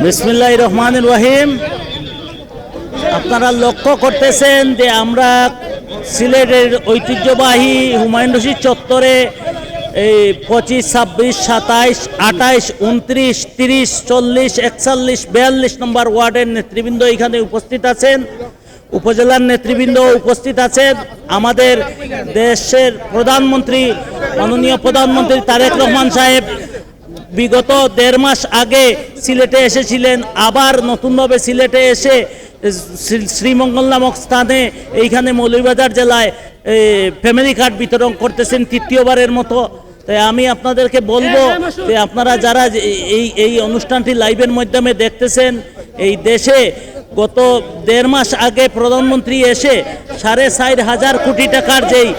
বিসমিল্লাহির রহমানির রহিম। আপনারা লক্ষ্য করতেছেন যে আমরা সিলেটের ঐতিহ্যবাহী হুমায়ুন রশিদ চত্বরে এই 25, 26, 27, 28, 29, 30, 40, 41, 42 নম্বর ওয়ার্ডের নেতৃবৃন্দ এখানে উপস্থিত আছেন, উপজেলার নেতৃবৃন্দ উপস্থিত আছেন। আমাদের দেশের প্রধানমন্ত্রী মাননীয় প্রধানমন্ত্রী তারেক রহমান সাহেব বিগত 1.5 মাস আগে সিলেটে এসেছিলেন, আবার নতুনভাবে সিলেটে এসে শ্রীমঙ্গল নামক স্থানে এইখানে মৌলভীবাজার জেলায় ফ্যামিলি কার্ড বিতরণ করতেছেন তৃতীয়বারের মতো। তাই আমি আপনাদেরকে বলবো যে আপনারা যারা এই অনুষ্ঠানটি লাইভের মাধ্যমে দেখতেছেন, এই দেশে গত 1.5 মাস আগে প্রধানমন্ত্রী এসে 4,500 কোটি টাকার যেই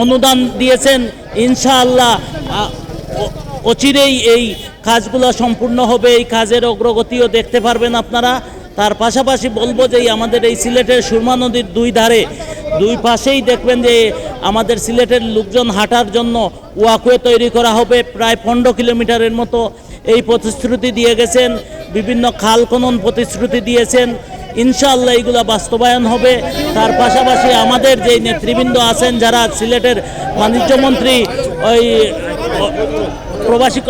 অনুদান দিয়েছেন, ইনশাআল্লাহ অচিরেই এই কাজগুলো সম্পূর্ণ হবে। এই কাজের অগ্রগতিও দেখতে পারবেন আপনারা। তার পাশাপাশি বলবো যে আমাদের এই সিলেটের সুরমা নদীর দুই পাশেই দেখবেন যে আমাদের সিলেটের লোকজন হাঁটার জন্য ওয়াকওয়ে তৈরি করা হবে প্রায় 15 কিলোমিটারের মতো। এই প্রতিশ্রুতি দিয়ে গেছেন, বিভিন্ন খাল খনন প্রতিশ্রুতি দিয়েছেন, ইনশাআল্লাহ এইগুলো বাস্তবায়ন হবে। তার পাশাপাশি আমাদের যে নেতৃবৃন্দ আছেন যারা সিলেটের বাণিজ্য মন্ত্রী, ওই প্রবাসী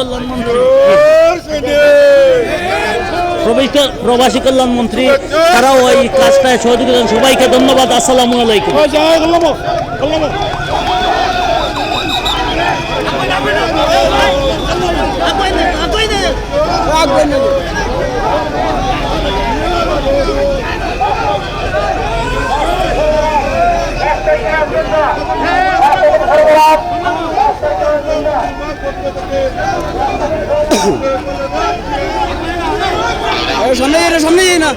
কল্যাণ মন্ত্রী, তারাও ওই কাজটায় সহযোগিতা। সবাইকে ধন্যবাদ। আসসালামু আলাইকুম। সামনে না